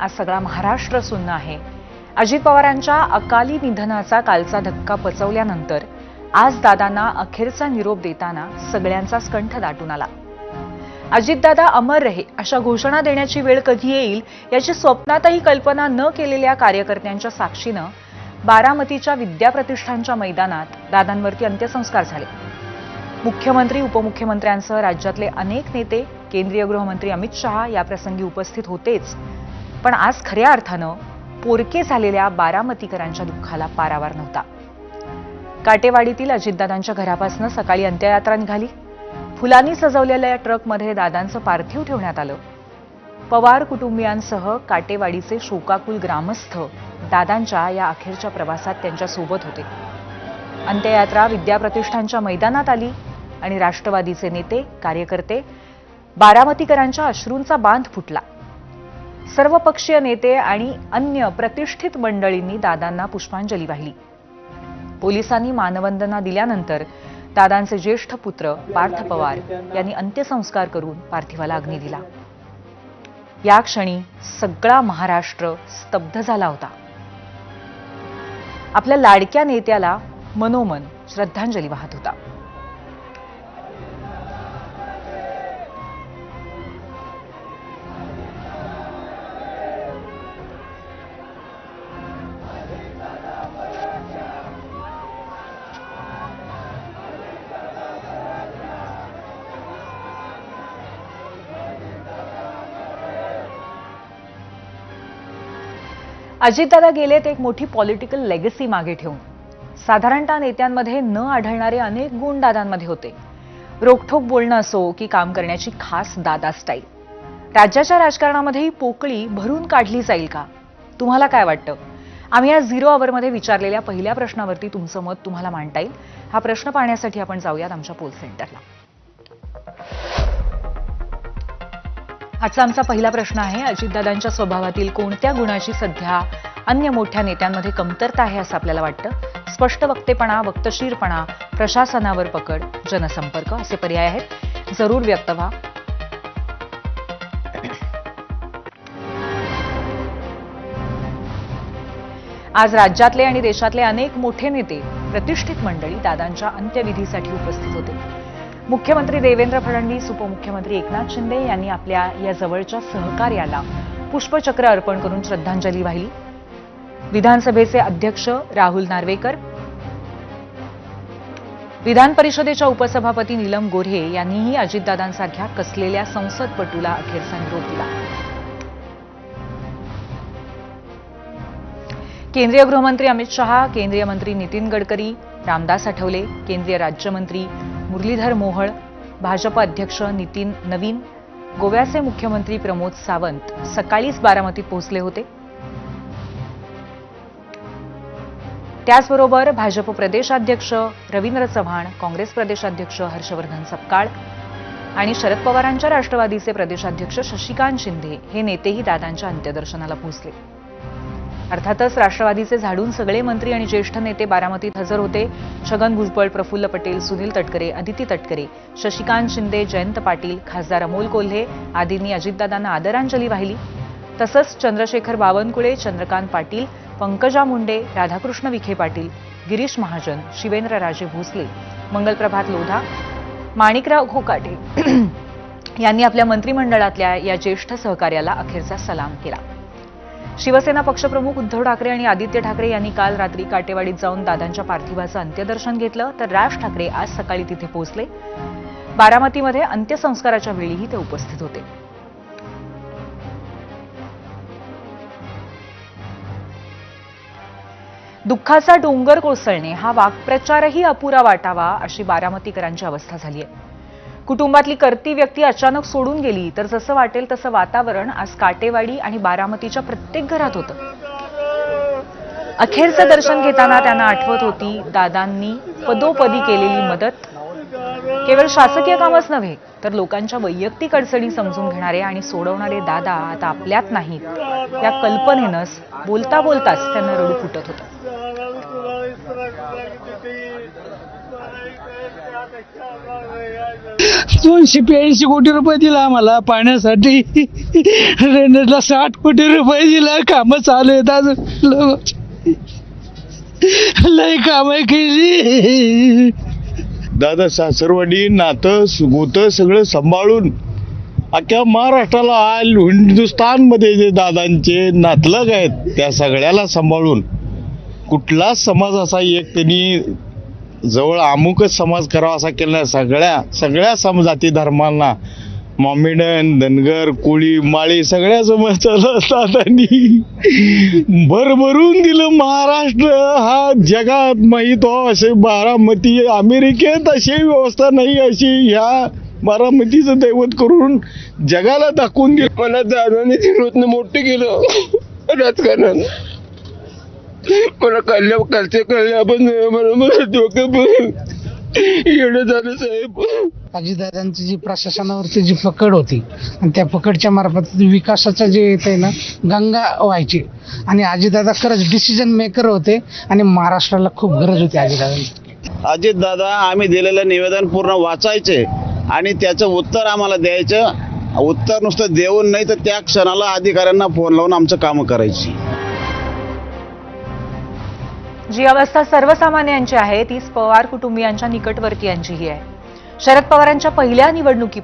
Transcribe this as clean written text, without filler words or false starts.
आज सगळा महाराष्ट्र सुन्न आहे. अजित पवारांच्या अकाली निधनाचा कालचा धक्का पचवल्यानंतर आज दादांना अखेरचा निरोप देताना सगळ्यांचाच कंठ दाटून आला. अजितदादा अमर रहे अशा घोषणा देण्याची वेळ कधी येईल याची स्वप्नातही कल्पना न केलेल्या कार्यकर्त्यांच्या साक्षीनं बारामतीच्या विद्याप्रतिष्ठानच्या मैदानात दादांवरती अंत्यसंस्कार झाले. मुख्यमंत्री उपमुख्यमंत्र्यांसह राज्यातले अनेक नेते, केंद्रीय गृहमंत्री अमित शहा याप्रसंगी उपस्थित होतेच, पण आज खऱ्या अर्थानं पोरके झालेल्या बारामतीकरांच्या दुःखाला पारावार नव्हता. काटेवाडीतील अजितदादांच्या घरापासून सकाळी अंत्ययात्रा निघाली. फुलांनी सजवलेल्या ट्रकमध्ये दादांचं पार्थिव ठेवण्यात आलं. पवार कुटुंबियांसह काटेवाडीचे शोकाकुल ग्रामस्थ दादांच्या या अखेरच्या प्रवासात त्यांच्या सोबत होते. अंत्ययात्रा विद्याप्रतिष्ठानच्या मैदानात आली आणि राष्ट्रवादीचे नेते, कार्यकर्ते, बारामतीकरांच्या अश्रूंचा बांध फुटला. सर्वपक्षीय नेते आणि अन्य प्रतिष्ठित मंडळींनी दादांना पुष्पांजली वाहिली. पोलिसांनी मानवंदना दिल्यानंतर दादांचे ज्येष्ठ पुत्र पार्थ पवार यांनी अंत्यसंस्कार करून पार्थिवाला अग्नी दिला. या क्षणी सगळा महाराष्ट्र स्तब्ध झाला होता. आपल्या लाडक्या नेत्याला मनोमन श्रद्धांजली वाहत होता. अजितदादा गेलेत एक मोठी पॉलिटिकल लेगसी मागे ठेवून. साधारणतः नेत्यांमध्ये न आढळणारे अनेक गुण दादांमध्ये होते. रोखठोक बोलणं असो की काम करण्याची खास दादा स्टाईल. राज्याच्या राजकारणामध्येही पोकळी भरून काढली जाईल का? तुम्हाला काय वाटतं? आम्ही या 0 आवरमध्ये विचारलेल्या पहिल्या प्रश्नावरती तुमचं मत तुम्हाला मांडता येईल. हा प्रश्न पाहण्यासाठी आपण जाऊयात आमच्या पोल सेंटरला. आजचा आमचा पहिला प्रश्न आहे, अजितदादांच्या स्वभावातील कोणत्या गुणाची सध्या अन्य मोठ्या नेत्यांमध्ये कमतरता आहे असं आपल्याला वाटतं? स्पष्ट वक्तेपणा, वक्तशीरपणा, प्रशासनावर पकड, जनसंपर्क असे पर्याय आहेत. जरूर व्यक्त व्हा. आज राज्यातले आणि देशातले अनेक मोठे नेते, प्रतिष्ठित मंडळी दादांच्या अंत्यविधीसाठी उपस्थित होते. मुख्यमंत्री देवेंद्र फडणवीस, उपमुख्यमंत्री एकनाथ शिंदे यांनी आपल्या या जवळच्या सहकार्याला पुष्पचक्र अर्पण करून श्रद्धांजली वाहिली. विधानसभेचे अध्यक्ष राहुल नार्वेकर, विधान परिषदेच्या उपसभापती नीलम गोऱ्हे यांनीही अजितदादांसारख्या कसलेल्या संसदपटूला अखेरचा निरोप दिला. केंद्रीय गृहमंत्री अमित शहा, केंद्रीय मंत्री नितीन गडकरी, रामदास आठवले, केंद्रीय राज्यमंत्री मुरलीधर मोहोळ, भाजप अध्यक्ष नितीन नवीन, गोव्याचे मुख्यमंत्री प्रमोद सावंत सकाळीच बारामतीत पोहोचले होते. त्याचबरोबर भाजप प्रदेशाध्यक्ष रवींद्र चव्हाण, काँग्रेस प्रदेशाध्यक्ष हर्षवर्धन सपकाळ आणि शरद पवारांच्या राष्ट्रवादीचे प्रदेशाध्यक्ष शशिकांत शिंदे हे नेतेही दादांच्या अंत्यदर्शनाला पोहोचले. अर्थातच राष्ट्रवादीचे झाडून सगळे मंत्री आणि ज्येष्ठ नेते बारामतीत हजर होते. छगन भुजबळ, प्रफुल्ल पटेल, सुनील तटकरे, अदिती तटकरे, शशिकांत शिंदे, जयंत पाटील, खासदार अमोल कोल्हे आदींनी अजितदादांना आदरांजली वाहिली. तसंच चंद्रशेखर बावनकुळे, चंद्रकांत पाटील, पंकजा मुंडे, राधाकृष्ण विखे पाटील, गिरीश महाजन, शिवेंद्रराजे भोसले, मंगलप्रभात लोधा, माणिकराव घोकाटे यांनी आपल्या मंत्रिमंडळातल्या या ज्येष्ठ सहकार्याला अखेरचा सलाम केला. शिवसेना पक्षप्रमुख उद्धव ठाकरे आणि आदित्य ठाकरे यांनी काल रात्री काटेवाडीत जाऊन दादांच्या पार्थिवाचं अंत्यदर्शन घेतलं, तर राज ठाकरे आज सकाळी तिथे पोहोचले. बारामतीमध्ये अंत्यसंस्काराच्या वेळीही ते उपस्थित होते. दुःखाचा डोंगर कोसळणे हा वाक्प्रचारही अपुरा वाटावा अशी बारामतीकरांची अवस्था झाली आहे. कुटुंबातली करती व्यक्ती अचानक सोडून गेली तर जसं वाटेल तसं वातावरण आज काटेवाडी आणि बारामतीच्या प्रत्येक घरात होतं. अखेरचं दर्शन घेताना त्यांना आठवत होती दादांनी पदोपदी केलेली मदत. केवळ शासकीय कामच नव्हे तर लोकांच्या वैयक्तिक अडचणी समजून घेणारे आणि सोडवणारे दादा आता आपल्यात नाहीत या कल्पनेनंच बोलता बोलताच त्यांना रडू फुटत होतं. 282 कोटी रुपये दिला आम्हाला पाण्यासाठी. रेल्वेला 60 कोटी रुपये दिला. कामं चालू आहेत अजून. लय कामं केली. दादा सासरवाडी नातं सुगोतं सगळं सांभाळून अख्ख्या महाराष्ट्राला आल हिंदुस्थानमध्ये जे दादांचे नातलग आहेत त्या सगळ्याला सांभाळून कुठलाच समाज असा एक त्यांनी जवळ अमुकच समाज करावा असा केला नाही. सगळ्या जाती धर्मांना मॉमेडन धनगर कोळी माळी सगळ्या समाजाला दादांनी भरभरून दिलं. महाराष्ट्र हा जगात माहीत हो असे बारामती अमेरिकेत अशी व्यवस्था नाही अशी ह्या बारामतीचं दैवत करून जगाला दाखवून दिलं. मला दादाने फिरवतनं मोठं केलं राजकारणात. मला कळल्यापासून मला डोकं येणं झालं साहेब. अजितदादांची जी प्रशासनावरती जी पकड होती आणि त्या पकडच्या मार्फत विकासाचं जे येत आहे ना गंगा व्हायची. आणि अजितदादा खरंच डिसिजन मेकर होते आणि महाराष्ट्राला खूप गरज होती अजितदादांची. अजितदादा आम्ही दिलेलं निवेदन पूर्ण वाचायचे आणि त्याचं उत्तर आम्हाला द्यायचं. उत्तर नुसतं देऊन नाही तर त्या क्षणाला अधिकाऱ्यांना फोन लावून आमचं कामं करायची. जी अवस्था सर्वसामान्यांची आहे तीच पवार कुटुंबियांच्या निकटवर्तीयांचीही आहे. शरद पवारांच्या पहिल्या निवडणुकी